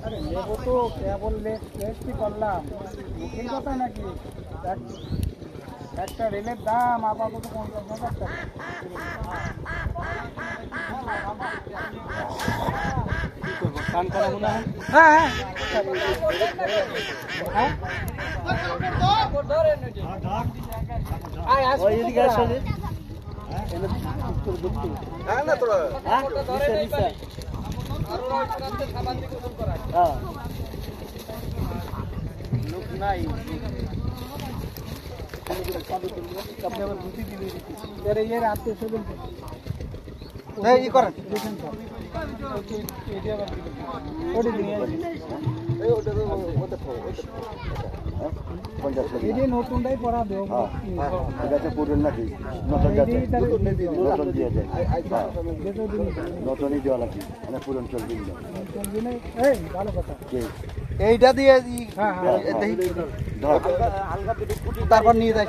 আরে নেবো তো কেবল লেটটি করলাম, বুকিং কথা নাকি? একটা রেলের দাম আপাতত 50,000 টাকা। কান করা মনে হয়। হ্যাঁ লোক নাই, আপনি আবার গুটি দিয়ে দিচ্ছি এর আত্মীয় স্বজন ই করেন নতুনটাই পড়া দেব নাকি নতুনই দেওয়া লাগবে মানে পুরন চলবে ভালো কথা। এইটা দিয়ে তারপর নিয়ে দেখ